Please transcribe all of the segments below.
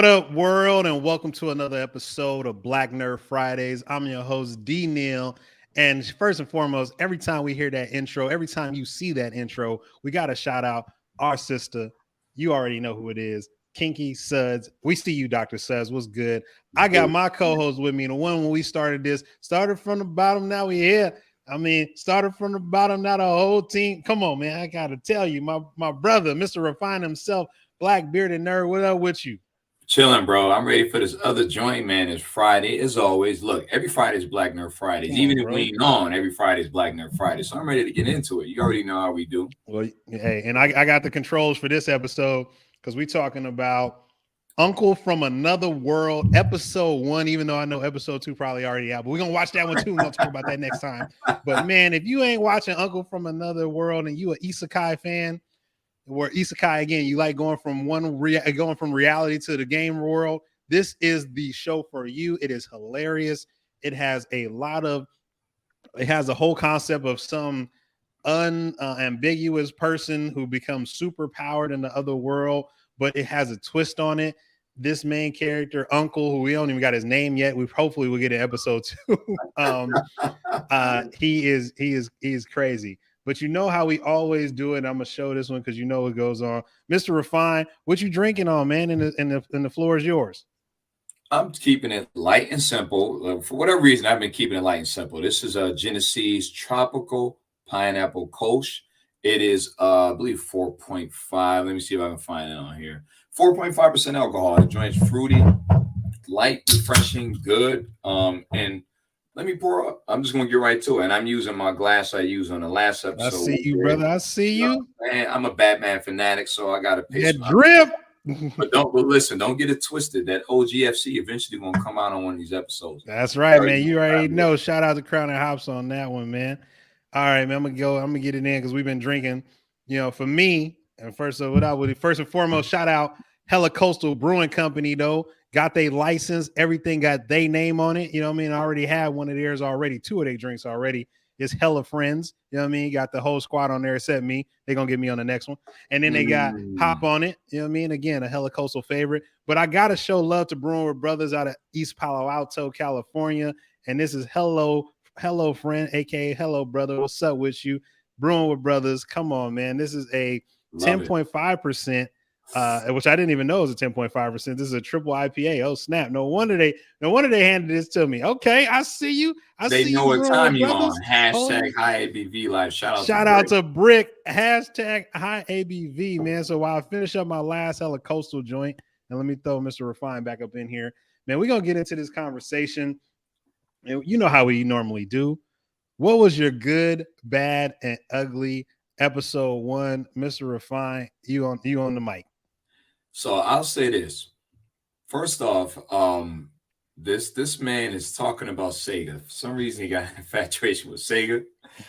What up, world, and welcome to another episode of Black Nerd Fridays. I'm your host, Neal. And first and foremost, every time we hear that intro, every time you see that intro, we got to shout out our sister. You already know who it is, KinkySudz. We see you, Dr. Sudz. What's good? I got my co-host with me. The one when we started this, started from the bottom, now we here. Started from the bottom, now the whole team. Come on, man. I got to tell you, my brother, Mr. Refine himself, Black Bearded Nerd, what up with you? Chilling, bro. I'm ready for this other joint, man. It's Friday, as always. Look, every Friday is Black Nerd Fridays. Even if we ain't on, every Friday is Black Nerd Friday. So I'm ready to get into it. You already know how we do. Well, hey, and I got the controls for this episode because we're talking about Uncle from Another World, episode 1, even though I know episode 2 probably already out, but we're going to watch that one too. We'll talk about that next time. But man, if you ain't watching Uncle from Another World and you an Isekai fan, where Isekai, again, you like going from going from reality to the game world, this is the show for you. It is hilarious. It has a whole concept of some unambiguous person who becomes super powered in the other world, but it has a twist on it. This main character, Uncle, who we don't even got his name yet, we hopefully will get in episode 2. He is crazy. But you know how we always do it. I'm gonna show this one because you know what goes on. Mr. Refine, what you drinking on, man? And the floor is yours. I'm keeping it light and simple. For whatever reason, I've been keeping it light and simple. This is a Genesee's Tropical Pineapple Kolsch. It is, I believe, 4.5. Let me see if I can find it on here. 4.5% alcohol. The joint's fruity, light, refreshing, good. And let me pour up. I'm just gonna get right to it. And I'm using my glass I used on the last episode. I see you, brother. I see you. Man, I'm a Batman fanatic, so I gotta pay that drip. But listen, don't get it twisted. That OGFC eventually gonna come out on one of these episodes. That's right, man. You already know. Shout out to Crown and Hops on that one, man. All right, man. I'm gonna get it in because we've been drinking. For me, and first and foremost, shout out Hella Coastal Brewing Company, though. Got they license, everything got they name on it. You know what I mean? I already had one of theirs already, 2 of their drinks already. It's Hella Friends. You know what I mean? Got the whole squad on there except me. They're going to get me on the next one. And then they got Hop on it. You know what I mean? Again, a Hella Coastal favorite. But I got to show love to Brewing with Brothers out of East Palo Alto, California. And this is Hello Friend, a.k.a. Hello Brother. What's up with you? Brewing with Brothers. Come on, man. This is a 10.5%. Which I didn't even know was a 10.5%. This is a triple IPA. Oh snap! No wonder they handed this to me. Okay, I see you. They know what time you on. Hashtag high ABV live. Shout out to Brick. Hashtag high ABV, man. So while I finish up my last Hella Coastal joint, and let me throw Mr. Refine back up in here, man. We're gonna get into this conversation, and you know how we normally do. What was your good, bad, and ugly episode 1, Mr. Refine? You on the mic. So I'll say this. First off, this man is talking about Sega. For some reason, he got an infatuation with Sega.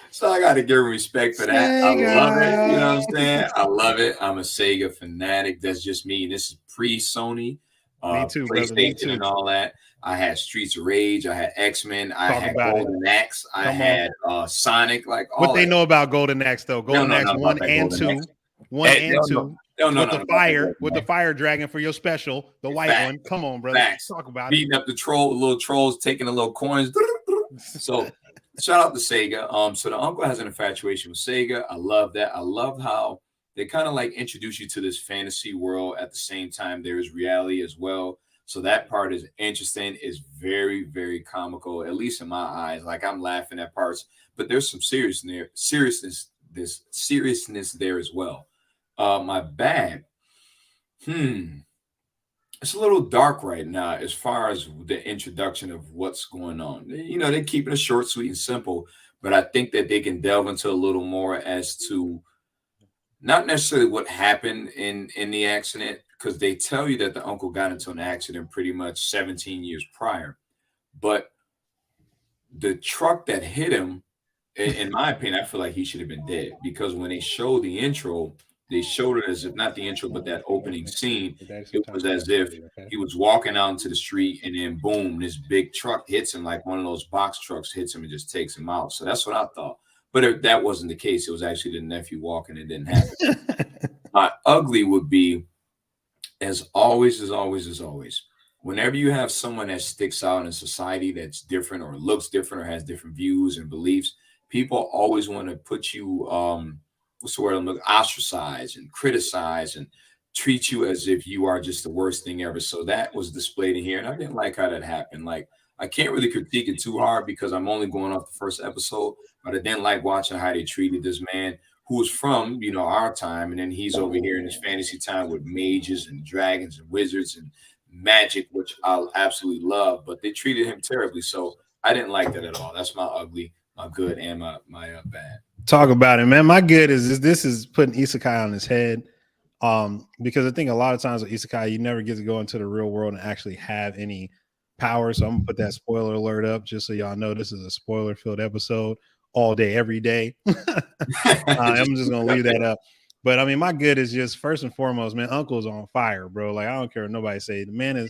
So I got to give him respect for that. Sega. I love it. You know what I'm saying? I love it. I'm a Sega fanatic. That's just me. And this is pre-Sony, me too, PlayStation and all that. I had Streets of Rage. I had X-Men. I had Golden Axe. I had Sonic. Like all what they know about Golden Axe, though. Golden Axe 1 and 2. 1 and 2. With the fire dragon for your special, the white one. Come on, brother. Talk about beating up the little trolls, taking the little coins. So shout out to Sega. So the uncle has an infatuation with Sega. I love that. I love how they kind of like introduce you to this fantasy world at the same time there is reality as well. So that part is interesting. It's very, very comical, at least in my eyes. Like I'm laughing at parts, but there's some seriousness there as well. My bad. It's a little dark right now as far as the introduction of what's going on. They're keeping it short, sweet, and simple, but I think that they can delve into a little more as to not necessarily what happened in the accident, because they tell you that the uncle got into an accident pretty much 17 years prior. But the truck that hit him, in my opinion, I feel like he should have been dead, because when they show the intro, they showed it as if not the intro, but that opening scene. It was as if he was walking out into the street and then boom, this big truck hits him, like one of those box trucks hits him and just takes him out. So that's what I thought. But that wasn't the case. It was actually the nephew walking. It didn't happen. My ugly would be as always, whenever you have someone that sticks out in society that's different or looks different or has different views and beliefs, people always want to put you, what's the word I'm looking, ostracize and criticize and treat you as if you are just the worst thing ever. So that was displayed in here, and I didn't like how that happened. Like, I can't really critique it too hard because I'm only going off the first episode, but I didn't like watching how they treated this man who was from, our time, and then he's over here in his fantasy time with mages and dragons and wizards and magic, which I absolutely love, but they treated him terribly. So I didn't like that at all. That's my ugly, my good, and my bad. Talk about it, man. My good is this is putting Isekai on his head. Because I think a lot of times with Isekai, you never get to go into the real world and actually have any power. So I'm gonna put that spoiler alert up just so y'all know this is a spoiler filled episode all day, every day. I'm just gonna leave that up. But I mean, my good is just first and foremost, man. Uncle's on fire, bro. Like, I don't care what nobody say. The man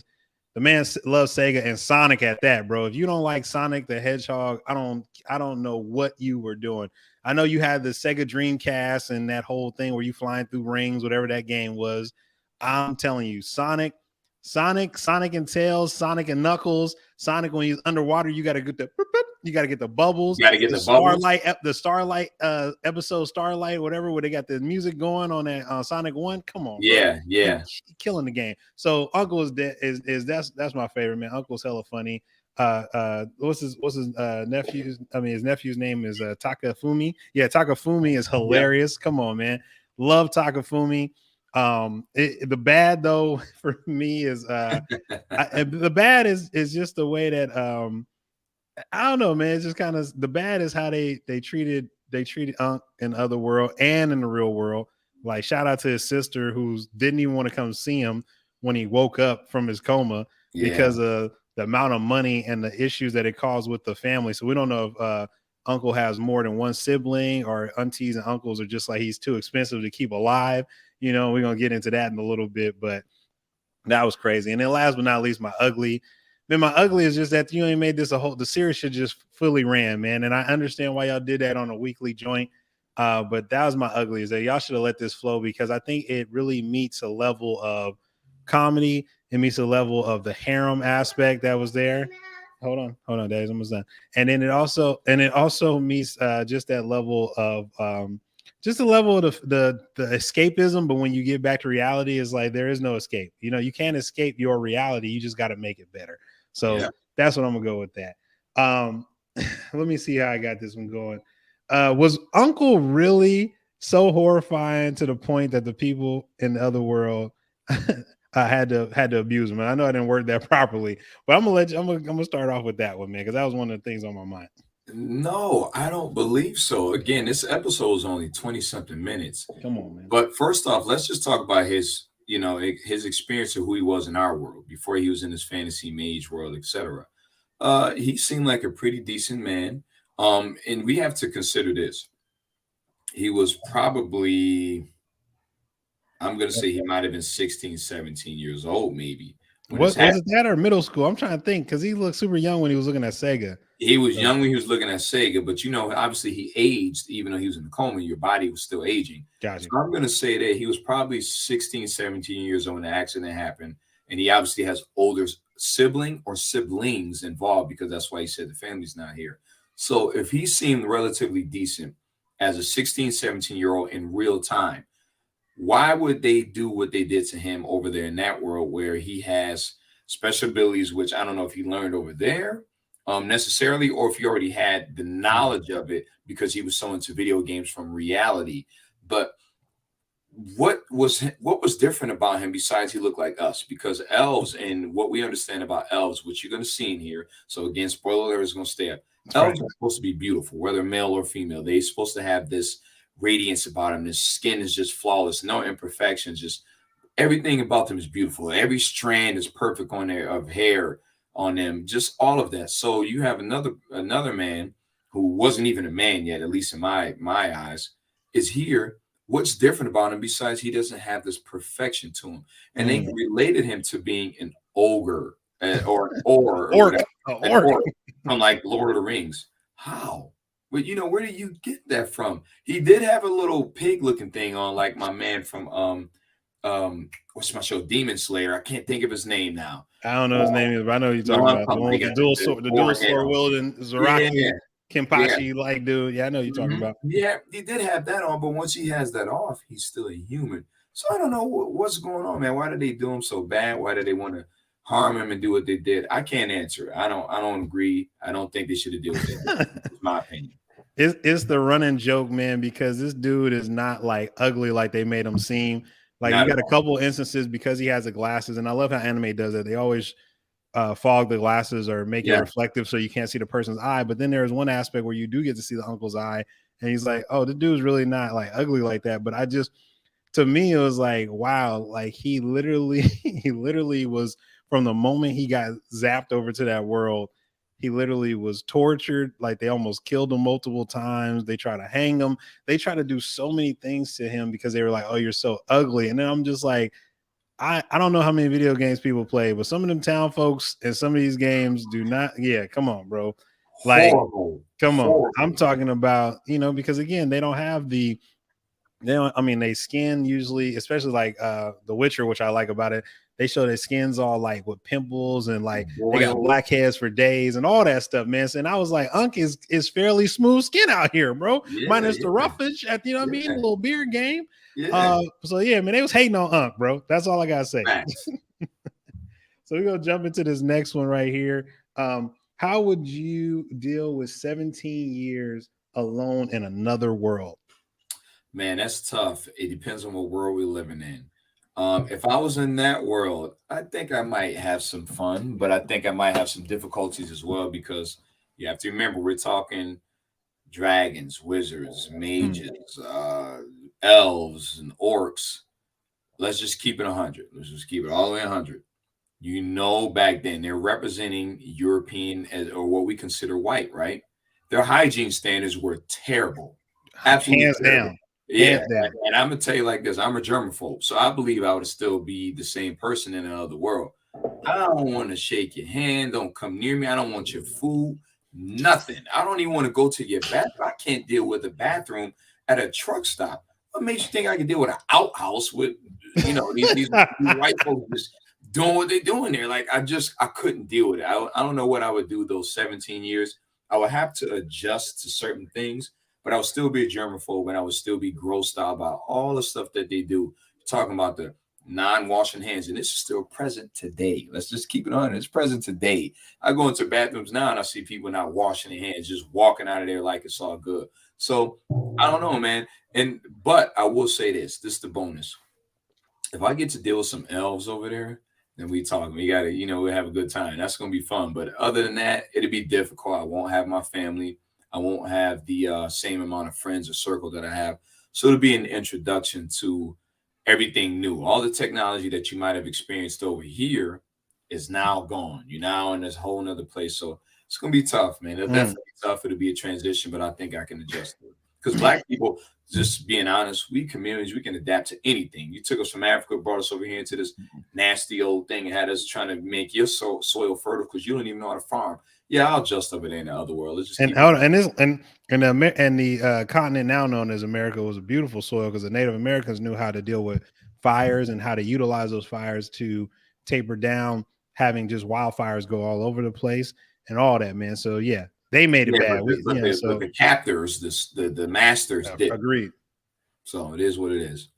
loves Sega and Sonic at that, bro. If you don't like Sonic the Hedgehog, I don't know what you were doing. I know you had the Sega Dreamcast and that whole thing where you flying through rings, whatever that game was. I'm telling you, Sonic and Tails, Sonic and Knuckles, Sonic when he's underwater, you got to get the bubbles. You got to get the Starlight, the Starlight episode Starlight, whatever, where they got the music going on that Sonic 1. Come on, yeah, bro. yeah, killing the game. So Uncle that's my favorite, man. Uncle's hella funny. What's his nephew's? I mean, his nephew's name is Takafumi. Yeah, Takafumi is hilarious. Come on, man. Love Takafumi. The bad though for me is the bad is just the way that I don't know, man. It's just kind of the bad is how they treated Unc in Other World and in the real world. Like, shout out to his sister who didn't even want to come see him when he woke up from his coma because of the amount of money and the issues that it caused with the family. So we don't know if Uncle has more than one sibling or aunties and uncles are just like he's too expensive to keep alive. We're going to get into that in a little bit, but that was crazy. And then last but not least, my ugly. Man, my ugly is just that you ain't made this the series should just fully ran, man. And I understand why y'all did that on a weekly joint. But that was my ugly is that y'all should have let this flow because I think it really meets a level of comedy. It meets a level of the harem aspect that was there. Hold on, Dad's almost done. And then it also meets just that level of just the level of the escapism. But when you get back to reality, it's like there is no escape. You can't escape your reality. You just got to make it better. So that's what I'm gonna go with that. Let me see how I got this one going. Was Uncle really so horrifying to the point that the people in the other world had to abuse him? And I know I didn't word that properly, but I'm gonna start off with that one, man, because that was one of the things on my mind. No, I don't believe so. Again, this episode is only 20-something minutes. Come on, man. But first off, let's just talk about his experience of who he was in our world before he was in his fantasy mage world, etc. He seemed like a pretty decent man. And we have to consider this. He was probably, I'm going to say he might have been 16, 17 years old, maybe. Was it that or middle school? I'm trying to think because he looked super young when he was looking at Sega. He was young when he was looking at Sega, but obviously he aged, even though he was in a coma, your body was still aging. Gotcha. So I'm going to say that he was probably 16, 17 years old when the accident happened. And he obviously has older sibling or siblings involved because that's why he said the family's not here. So if he seemed relatively decent as a 16, 17-year-old in real time, why would they do what they did to him over there in that world where he has special abilities, which I don't know if he learned over there necessarily, or if he already had the knowledge of it because he was so into video games from reality. But what was different about him besides he looked like us? Because elves, and what we understand about elves, which you're going to see in here. So again, spoiler alert is going to stay up. Elves are supposed to be beautiful, whether male or female. They're supposed to have this radiance about them. Their skin is just flawless, no imperfections. Just everything about them is beautiful. Every strand is perfect on there of hair on them. Just all of that. So you have another man who wasn't even a man yet, at least in my eyes, is here. What's different about him besides he doesn't have this perfection to him? And they related him to being an ogre or orc from like Lord of the Rings. How? But where did you get that from? He did have a little pig looking thing on, like my man from what's my show? Demon Slayer. I can't think of his name now. I don't know his name either, but I know you're talking about the one with the dual sword wielding Zaraki Kenpachi like dude. Yeah, I know you're talking about. Yeah, he did have that on, but once he has that off, he's still a human. So I don't know what's going on, man. Why did they do him so bad? Why did they want to harm him and do what they did? I can't answer it. I don't agree. I don't think they should have did what they did. It's my opinion. It's the running joke, man, because this dude is not like ugly like they made him seem. Like you got a couple instances because he has the glasses, and I love how anime does it. They always fog the glasses or make it reflective so you can't see the person's eye. But then there's one aspect where you do get to see the uncle's eye, and he's like, "Oh, the dude's really not like ugly like that." But to me, it was like, wow, like he literally was from the moment he got zapped over to that world. He literally was tortured. Like they almost killed him multiple times. They try to hang him. They try to do so many things to him because they were like, "Oh, you're so ugly." And then I'm just like, I don't know how many video games people play, but some of them town folks and some of these games do not. Yeah, come on, bro. Like, come on. I'm talking about, because again, they don't have they skin usually, especially like The Witcher, which I like about it. They show their skins all like with pimples and like they got black heads for days and all that stuff, man. And I was like, Unc is fairly smooth skin out here, bro. Minus the roughage at a little beard game. So yeah, man, they was hating on Unc, bro. That's all I gotta say. So we're gonna jump into this next one right here. How would you deal with 17 years alone in another world? Man, that's tough. It depends on what world we're living in. If I was in that world, I think I might have some fun, but I think I might have some difficulties as well because you have to remember we're talking dragons, wizards, mages, elves, and orcs. Let's just keep it 100. Let's just keep it all the way 100. Back then they're representing European or what we consider white, right? Their hygiene standards were terrible. Absolutely hands terrible. Down. Yeah, and I'm gonna tell you like this: I'm a germaphobe, so I believe I would still be the same person in another world. I don't want to shake your hand. Don't come near me. I don't want your food. Nothing. I don't even want to go to your bathroom. I can't deal with a bathroom at a truck stop. What makes you think I can deal with an outhouse with these white folks just doing what they're doing there? Like I couldn't deal with it. I don't know what I would do those 17 years. I would have to adjust to certain things. But I would still be a germaphobe and I would still be grossed out about all the stuff that they do. Talking about the non-washing hands. And this is still present today. Let's just keep it on. It's present today. I go into bathrooms now and I see people not washing their hands, just walking out of there like it's all good. So I don't know, man. But I will say this is the bonus. If I get to deal with some elves over there, then we talk. We got to, we'll have a good time. That's going to be fun. But other than that, it'll be difficult. I won't have my family. I won't have the same amount of friends or circle that I have. So it'll be an introduction to everything new. All the technology that you might have experienced over here is now gone. You're now in this whole nother place. So it's going to be tough, man. It'll definitely be tough. It'll be a transition, but I think I can adjust to it. Because Black people, just being honest, we communities, we can adapt to anything. You took us from Africa, brought us over here into this nasty old thing and had us trying to make your soil fertile because you don't even know how to farm. Yeah, I'll adjust over there in the other world. Let's just the continent now known as America was a beautiful soil because the Native Americans knew how to deal with fires and how to utilize those fires to taper down having just wildfires go all over the place and all that, man. So yeah, they made it bad. But the captors, the masters did. Agreed. So it is what it is.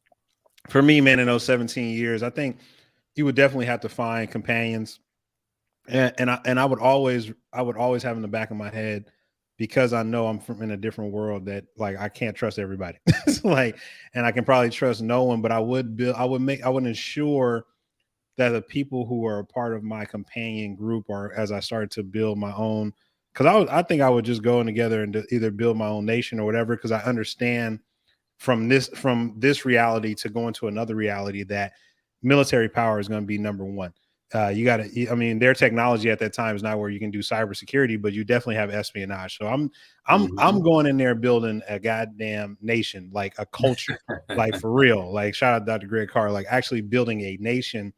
For me, man, in those 17 years, I think you would definitely have to find companions. And I would always have in the back of my head, because I know I'm from in a different world, that like I can't trust everybody. And I can probably trust no one, but I would ensure that the people who are a part of my companion group, or as I started to build my own, because I think I would just go in together and either build my own nation or whatever, because I understand from this reality to go into another reality that military power is going to be number one. Their technology at that time is not where you can do cybersecurity, but you definitely have espionage. So I'm going in there building a goddamn nation, like a culture, like for real. Like shout out Dr. Greg Carr, like actually building a nation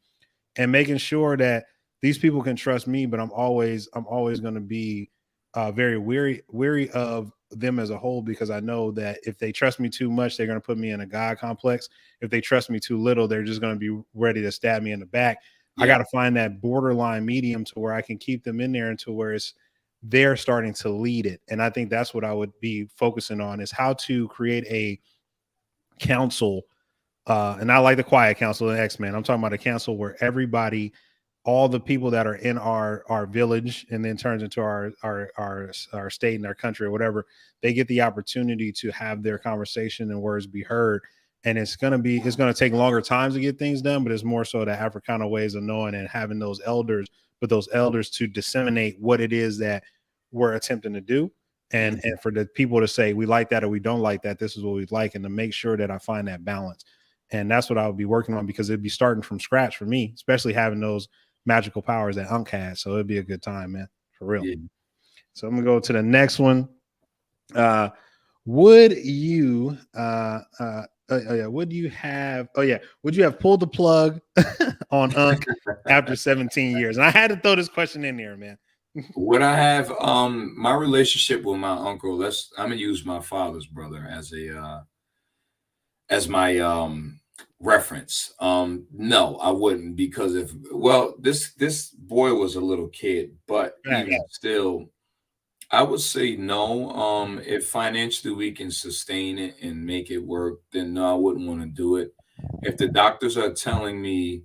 and making sure that these people can trust me. But I'm always going to be very weary of them as a whole, because I know that if they trust me too much, they're going to put me in a God complex. If they trust me too little, they're just going to be ready to stab me in the back. Yeah. I got to find that borderline medium to where I can keep them in there until where they're starting to lead it. And I think that's what I would be focusing on, is how to create a council. And I like the quiet council in X-Men. I'm talking about a council where everybody, all the people that are in our village and then turns into our state and our country or whatever, they get the opportunity to have their conversation and words be heard. And it's going to take longer times to get things done, but it's more so the Africana ways of knowing and having those elders, but those elders to disseminate what it is that we're attempting to do. And for the people to say, we like that or we don't like that, this is what we'd like, and to make sure that I find that balance. And that's what I would be working on, because it'd be starting from scratch for me, especially having those magical powers that Unc had. So it'd be a good time, man, for real. Yeah. So I'm gonna go to the next one. Would you would you have pulled the plug on Unc after 17 years? And I had to throw this question in there, man. Would I have my relationship with my uncle? I'm gonna use my father's brother as my reference. No, I wouldn't, because this boy was a little kid, but even still, I would say no. If financially we can sustain it and make it work, then no, I wouldn't want to do it. If the doctors are telling me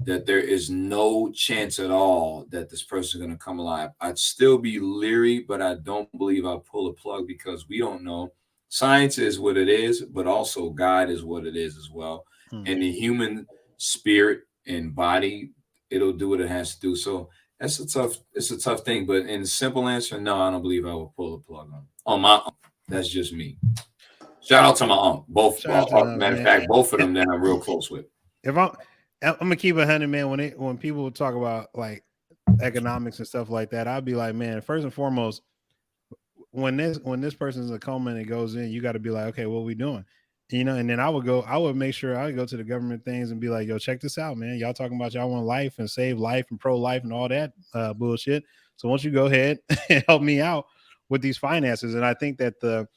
that there is no chance at all that this person is going to come alive, I'd still be leery, but I don't believe I'll pull a plug, because we don't know. Science is what it is, but also God is what it is as well. And the human spirit and body, it'll do what it has to do. So it's a tough thing. But in simple answer, no, I don't believe I will pull the plug on my uncle. That's just me. Shout out to my uncle. Both, matter of fact, both of them that I'm real close with. If I'm gonna keep 100, man. When people talk about like economics and stuff like that, I'd be like, man, first and foremost, when this person's a coma and it goes in, you got to be like, okay, what are we doing? And then I would make sure I would go to the government things and be like, yo, check this out, man. Y'all talking about y'all want life and save life and pro-life and all that bullshit. So once you go ahead and help me out with these finances. And I think that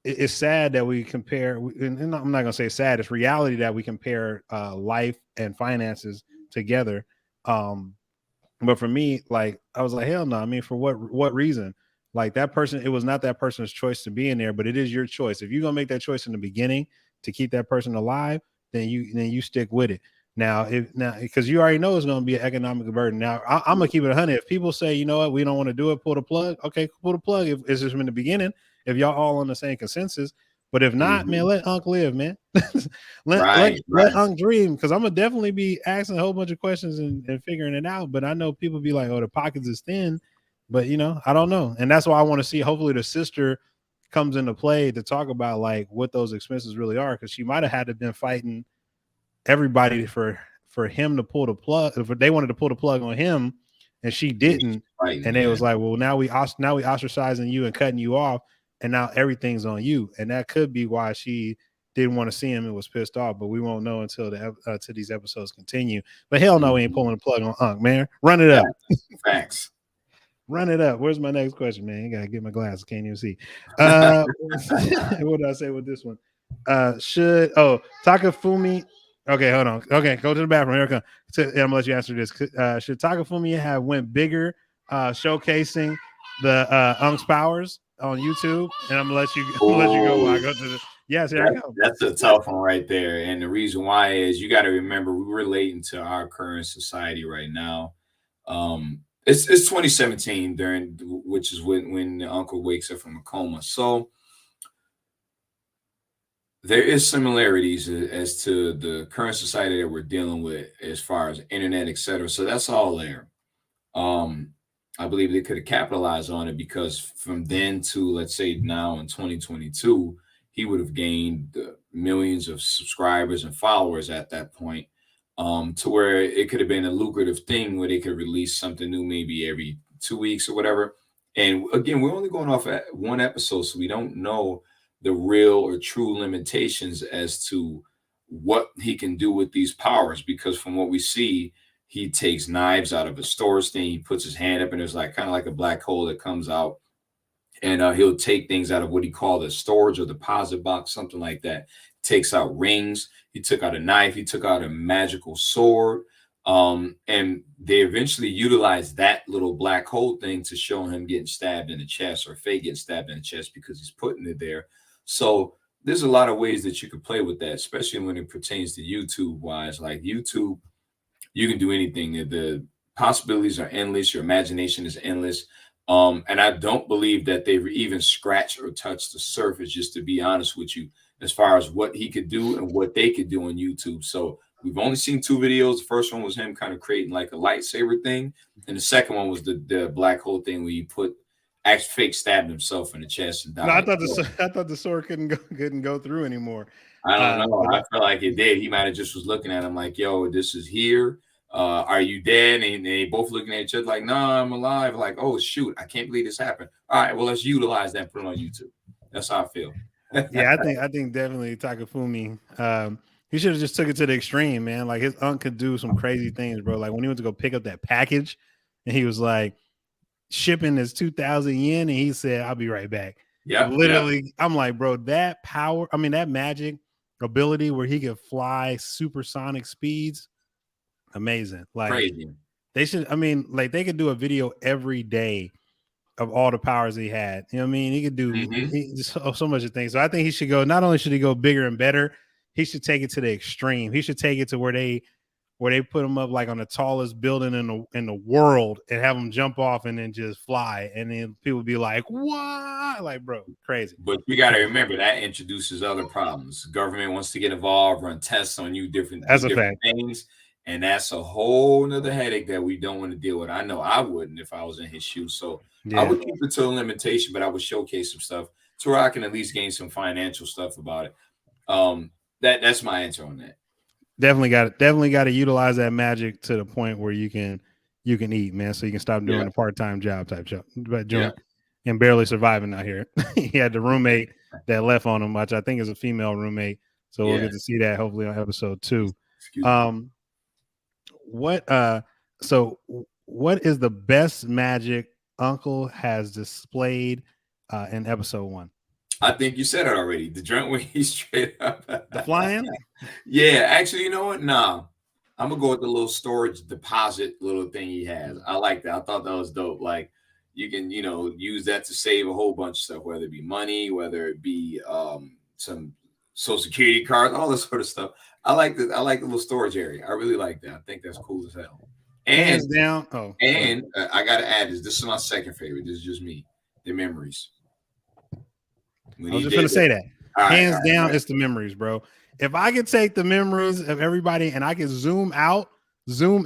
it's sad that we compare, and I'm not gonna say sad, it's reality that we compare life and finances together. But for me, like, I was like, hell no. I mean, for what reason? Like, that person, it was not that person's choice to be in there, but it is your choice. If you're gonna make that choice in the beginning to keep that person alive, then you stick with it. Now, because you already know it's gonna be an economic burden. Now, I'm gonna keep it 100. If people say, you know what, we don't want to do it, pull the plug. Okay, pull the plug. If it's just in the beginning, if y'all all on the same consensus. But if not, man, let Unc live, man. let Unc dream, because I'm gonna definitely be asking a whole bunch of questions and figuring it out. But I know people be like, oh, the pockets is thin. But, I don't know. And that's why I want to see, hopefully the sister comes into play to talk about like what those expenses really are, because she might have had to been fighting everybody for him to pull the plug. If they wanted to pull the plug on him and she didn't, and it was like, well, now we ostracizing you and cutting you off, and now everything's on you. And that could be why she didn't want to see him and was pissed off. But we won't know until till these episodes continue. But hell no, we ain't pulling the plug on Unc, man. Run it up. Thanks. Run it up. Where's my next question, man? You gotta get my glasses. Can't even see. What did I say with this one? Takafumi? Okay, hold on. Okay, go to the bathroom. Here I come. I'm gonna let you answer this. Should Takafumi have went bigger, showcasing the Unc's powers on YouTube? And I'm gonna let you go while I go to the. Yes, here I go. That's a tough one right there. And the reason why is you got to remember we're relating to our current society right now. It's 2017 which is when the uncle wakes up from a coma. So there is similarities as to the current society that we're dealing with as far as internet, etc. So that's all there. I believe they could have capitalized on it, because from then to, let's say, now in 2022, he would have gained millions of subscribers and followers at that point. To where it could have been a lucrative thing where they could release something new maybe every 2 weeks or whatever. And again, we're only going off at one episode, so we don't know the real or true limitations as to what he can do with these powers, because from what we see, he takes knives out of a storage thing, he puts his hand up, and there's like kind of like a black hole that comes out. and he'll take things out of what he called a storage or deposit box, something like that. Takes out rings. He took out a knife. He took out a magical sword. And they eventually utilized that little black hole thing to show him getting stabbed in the chest, or Faye getting stabbed in the chest, because he's putting it there. So there's a lot of ways that you could play with that, especially when it pertains to YouTube wise. Like YouTube, you can do anything. The possibilities are endless. Your imagination is endless. And I don't believe that they've even scratched or touched the surface, just to be honest with you, as far as what he could do and what they could do on YouTube. So we've only seen 2 videos. The first one was him kind of creating like a lightsaber thing, and the second one was the black hole thing where he actually fake stabbed himself in the chest and died. No, I thought the sword couldn't go through anymore. I don't know. I felt like it did. He might have just was looking at him like, "Yo, this is here. Are you dead?" And they both looking at each other like, "No, I'm alive." Like, "Oh shoot, I can't believe this happened." All right, well, let's utilize that and put it on YouTube. That's how I feel. Yeah, I think definitely Takafumi. He should have just took it to the extreme, man. Like his uncle could do some crazy things, bro. Like when he went to go pick up that package, and he was like, shipping is 2,000 yen, and he said, "I'll be right back." Yeah, literally. I'm like, bro, that power. I mean, that magic ability where he could fly supersonic speeds, amazing. Like crazy. they should. I mean, like they could do a video every day of all the powers he had. You know what I mean? He could do so much of things. So I think he should go. Not only should he go bigger and better, he should take it to the extreme. He should take it to where they put him up like on the tallest building in the world and have him jump off and then just fly, and then people be like, "What?" Like, bro, crazy. But you got to remember that introduces other problems. The government wants to get involved, run tests on you, different things, and that's a whole nother headache that we don't want to deal with. I know I wouldn't if I was in his shoes. So I would keep it to a limitation, but I would showcase some stuff to where I can at least gain some financial stuff about it. That's my answer on that. Definitely got to utilize that magic to the point where you can eat, man, so you can stop doing the part-time job type job, but and barely surviving out here. He had the roommate that left on him, which I think is a female roommate. So we'll get to see that hopefully on episode 2. What is the best magic Uncle has displayed in episode 1? I think you said it already. The joint where he's straight up. The flying? Yeah, actually, you know what? Nah. I'm gonna go with the little storage deposit little thing he has. I like that. I thought that was dope. Like you can, use that to save a whole bunch of stuff, whether it be money, whether it be some social security cards, all this sort of stuff. I like the little storage area. I really like that. I think that's cool as hell. And hands down. I gotta add this. This is my second favorite. This is just me. The memories. I was just gonna say that. Hands down, it's the memories, bro. If I could take the memories of everybody and I could zoom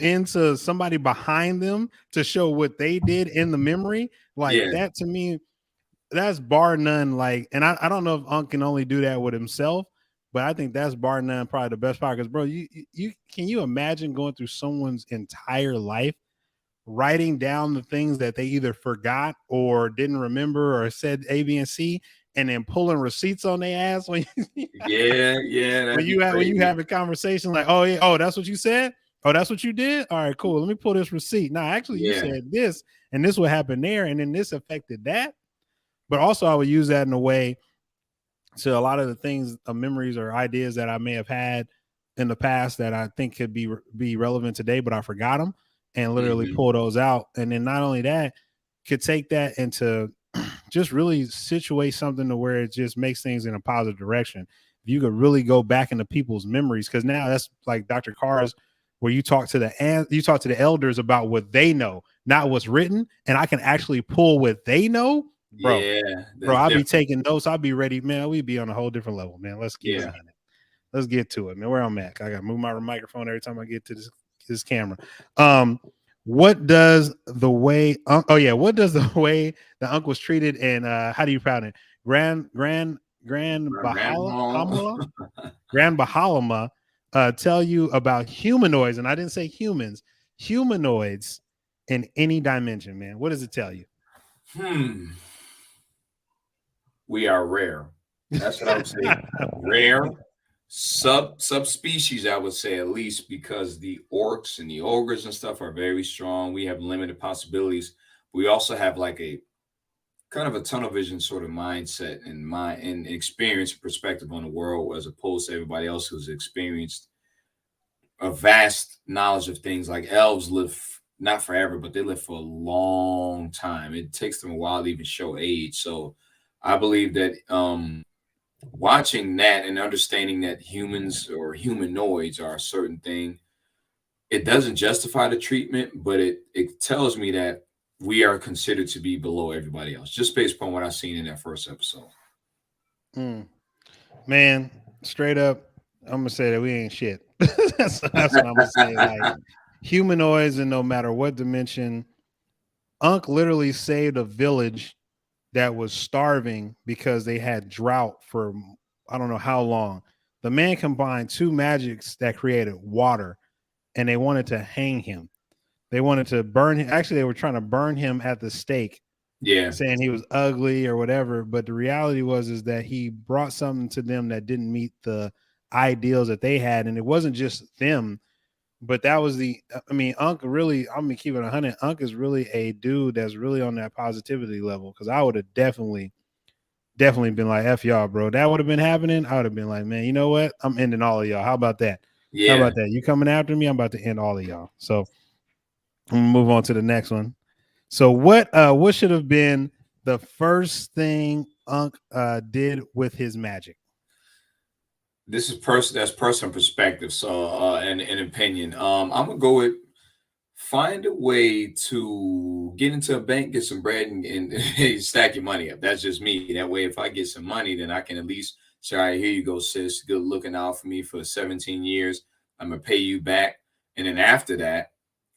into somebody behind them to show what they did in the memory, like that to me, that's bar none. Like, and I don't know if Unc can only do that with himself, but I think that's bar none probably the best part. Because, bro, you can you imagine going through someone's entire life, writing down the things that they either forgot or didn't remember or said A, B, and C, and then pulling receipts on their ass when you have a conversation like, oh, that's what you said. Oh, that's what you did. All right, cool. Let me pull this receipt. Now, actually, you said this, and this what happened there, and then this affected that. But also, I would use that in a way to a lot of the things, memories or ideas that I may have had in the past that I think could be relevant today, but I forgot them, and literally pull those out. And then not only that, could take that into just really situate something to where it just makes things in a positive direction. If you could really go back into people's memories, because now that's like Dr. Carr's, where you talk to the elders about what they know, not what's written, and I can actually pull what they know, bro. I'll be taking notes. I'll be ready, man. We'd be on a whole different level, man. Let's get to it, man. Where I'm at, I gotta move my microphone every time I get to this camera. What does the way the Unc was treated in how do you pronounce it? Grand Bahalama tell you about humanoids, and I didn't say humans, humanoids in any dimension, man. What does it tell you? We are rare. That's what I would say. Rare. Subspecies, I would say, at least, because the orcs and the ogres and stuff are very strong. We have limited possibilities. We also have like a kind of a tunnel vision sort of mindset and experience and perspective on the world, as opposed to everybody else who's experienced a vast knowledge of things. Like elves live not forever, but they live for a long time. It takes them a while to even show age. So I believe that watching that and understanding that humans or humanoids are a certain thing, it doesn't justify the treatment, but it tells me that we are considered to be below everybody else, just based upon what I've seen in that first episode. Mm. Man, straight up, I'm gonna say that we ain't shit. That's what I'm gonna say. Like humanoids, and no matter what dimension, Unc literally saved a village that was starving because they had drought for I don't know how long. The man combined two magics that created water, and they wanted to hang him. They wanted to burn him. Actually, they were trying to burn him at the stake, Yeah, saying he was ugly or whatever. But the reality was is that he brought something to them that didn't meet the ideals that they had, and it wasn't just them. But that was the. I mean, Unc really. I'm gonna keep it 100. Unc is really a dude that's really on that positivity level. Because I would have definitely been like, F y'all, bro. That would have been happening. I would have been like, man, you know what? I'm ending all of y'all. How about that? How yeah. about that? You coming after me? I'm about to end all of y'all. So I'm gonna move on to the next one. So what should have been the first thing Unc did with his magic? This is that's personal perspective, so and opinion. I'm gonna go with find a way to get into a bank, get some bread, and stack your money up. That's just me. That way, if I get some money, then I can at least say, all right, here you go, sis. Good looking out for me for 17 years. I'm gonna pay you back, and then after that,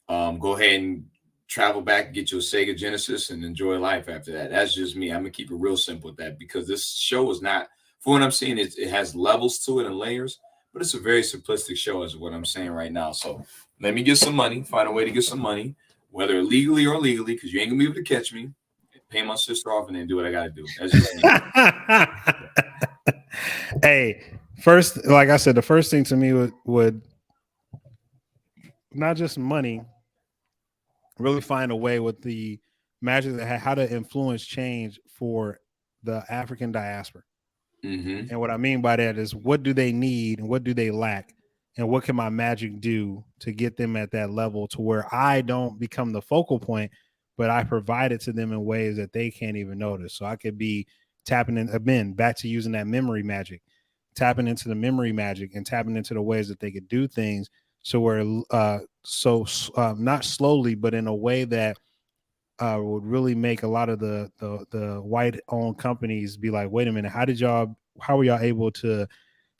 go ahead and travel back, get your Sega Genesis, and enjoy life after that. That's just me. I'm gonna keep it real simple with that because this show is not, for what I'm seeing, it has levels to it and layers, but it's a very simplistic show, is what I'm saying right now. So let me get some money, find a way to get some money, whether legally or illegally, because you ain't gonna be able to catch me. Pay my sister off and then do what I gotta do. That's just me. Hey, first, like I said, the first thing to me would not just money, really find a way with the magic that had how to influence change for the African diaspora. Mm-hmm. And what I mean by that is what do they need and what do they lack? And what can my magic do to get them at that level to where I don't become the focal point, but I provide it to them in ways that they can't even notice. So I could be tapping in again, back to using that memory magic, tapping into the memory magic and tapping into the ways that they could do things. So where, not slowly, but in a way that would really make a lot of the white owned companies be like, wait a minute, how were y'all able to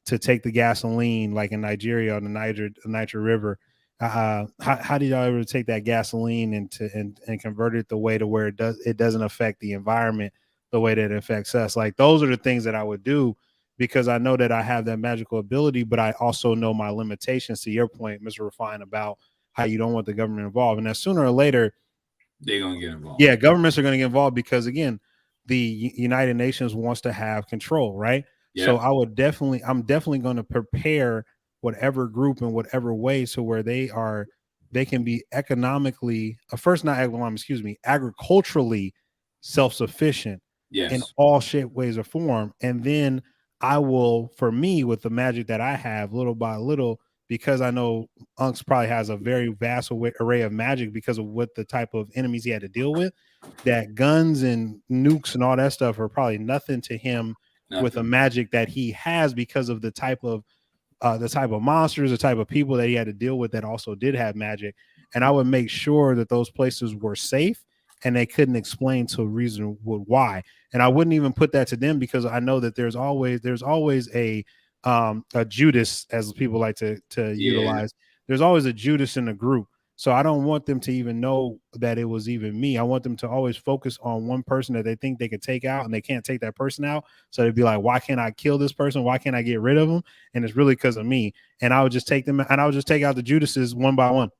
take the gasoline like in Nigeria on the Niger River? How did y'all ever take that gasoline and convert it the way to where it doesn't affect the environment the way that it affects us? Like those are the things that I would do because I know that I have that magical ability, but I also know my limitations. To your point, Mr. Refine, about how you don't want the government involved, and that sooner or later They're gonna get involved. yeah, governments are going to get involved because again, the United Nations wants to have control, right? So Yeah. I'm definitely going to prepare whatever group in whatever way so where they can be economically, first not economic, excuse me, agriculturally self-sufficient in Yes. all shape, ways, or form. And then I will, for me, with the magic that I have, little by little, because I know Unks probably has a very vast array of magic because of what the type of enemies he had to deal with. That guns and nukes and all that stuff are probably nothing to him with a Nothing. magic that he has because of the type of monsters, the type of people that he had to deal with that also did have magic. And I would make sure that those places were safe and they couldn't explain to a reason why. And I wouldn't even put that to them because I know that there's always a Judas, as people like to Yeah. utilize. There's always a Judas in the group. So I don't want them to even know that it was even me. I want them to always focus on one person that they think they could take out and they can't take that person out. So they'd be like, why can't I kill this person? Why can't I get rid of them? And it's really because of me. And I would just take them and I would just take out the Judases one by one.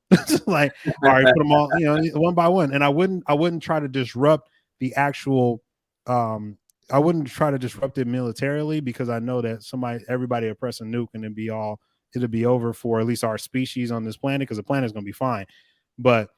Like, all right, put them all, one by one. And I wouldn't try to disrupt the actual I wouldn't try to disrupt it militarily because I know that everybody would press a nuke and it'll be over for at least our species on this planet because the planet's gonna be fine. But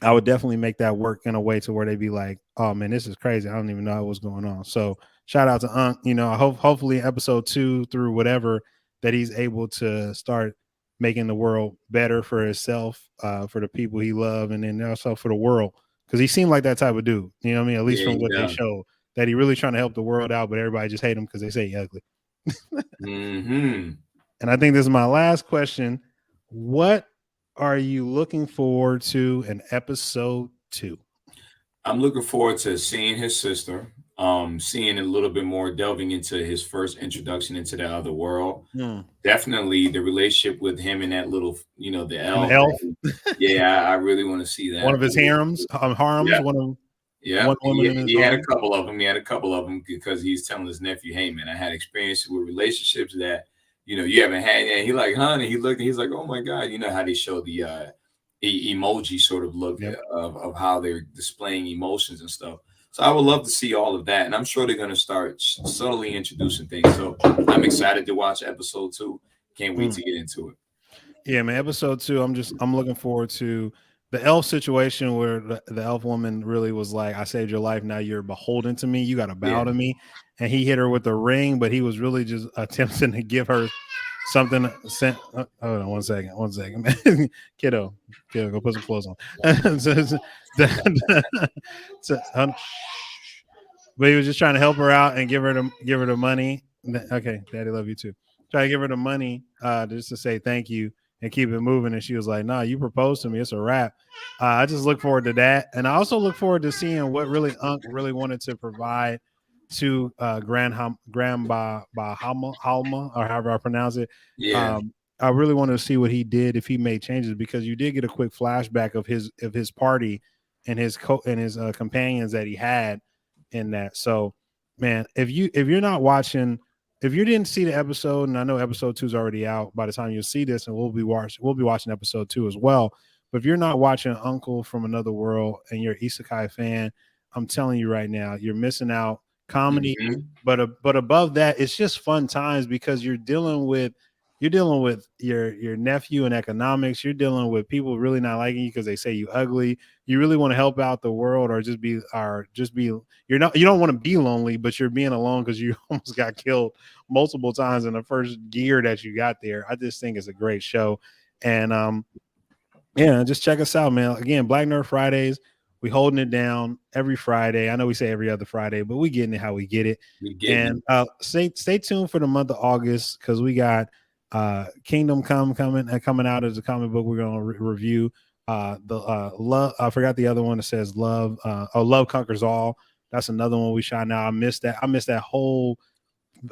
I would definitely make that work in a way to where they'd be like, "Oh man, this is crazy. I don't even know what's going on." So shout out to Unc. You know, I hope hopefully episode 2 through whatever that he's able to start making the world better for himself, for the people he love, and then also for the world. Because he seemed like that type of dude. You know what I mean? At least Yeah, from he what they does. showed, that he really trying to help the world out, but everybody just hate him because they say he ugly. Mm-hmm. And I think this is my last question. What are you looking forward to in episode 2? I'm looking forward to seeing his sister, seeing a little bit more, delving into his first introduction into the other world. Mm. Definitely the relationship with him and that little, you know, the And the elf. elf, Yeah, I really want to see one that. of his harems, Yeah, harems, yeah. one woman in his He had a arm. couple of them. He had a couple of them because he's telling his nephew, "Hey, man, I had experience with relationships that you haven't had." And he like, "Huh?" And he looked, and he's like, "Oh my god!" You know how they show the emoji sort of look Yep. of how they're displaying emotions and stuff. So I would love to see all of that, and I'm sure they're going to start subtly introducing things. So I'm excited to watch episode 2. Can't wait Mm. to get into it. Yeah, man. Episode 2, I'm looking forward to the elf situation where the elf woman really was like, "I saved your life. Now you're beholden to me. You got to bow Yeah, to me." And he hit her with the ring, but he was really just attempting to give her something. Hold on, one second, man. Kiddo, go put some clothes on. But he was just trying to help her out and give her the money. Okay, Daddy, love you too. Try to give her the money, just to say thank you and keep it moving. And she was like, "Nah, you proposed to me. It's a wrap." I just look forward to that, and I also look forward to seeing what really Unc really wanted to provide to Grandpa Halma, or however I pronounce it. yeah, Um, I really want to see what he did, if he made changes, because you did get a quick flashback of his party and his companions that he had in that. So, man, if you're not watching, if you didn't see the episode, and I know episode 2 is already out by the time you see this, and we'll be watching episode 2 as well. But if you're not watching Uncle from Another World and you're an Isekai fan, I'm telling you right now, you're missing out. Comedy, hmm but above that, it's just fun times, because you're dealing with your nephew in economics. You're dealing with people really not liking you because they say you ugly. You really want to help out the world, or just be you don't want to be lonely, but you're being alone because you almost got killed multiple times in the first year that you got there. I just think it's a great show. And yeah, just check us out, man. Again, Black Nerd Fridays. We holding it down every Friday. I know we say every other Friday, but we getting it how we get it. we getting And stay tuned for the month of August, because we got Kingdom Come coming out as a comic book. We're gonna review the love. I forgot the other one that says love. Love Conquers All. That's another one we shot now. I missed that. I missed that whole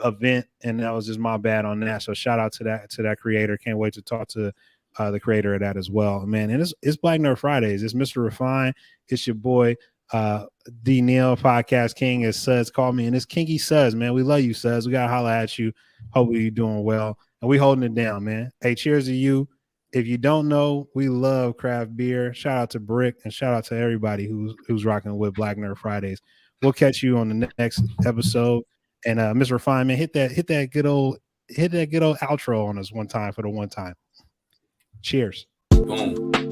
event, and that was just my bad on that. So shout out to that creator. Can't wait to talk to the creator of that as well, man. And it's Black Nerd Fridays. It's Mr. Refine. It's your boy the Neal Podcast King, as Suds call me, and it's KinkySudz, man. We love you, Suds. We gotta holler at you. Hopefully you're doing well, and we holding it down, man. Hey, cheers to you. If you don't know, we love craft beer. Shout out to Brick, and shout out to everybody who's rocking with Black Nerd Fridays. We'll catch you on the next episode. And Mr. Refinement, hit that good old outro on us one time for the one time. Cheers. boom.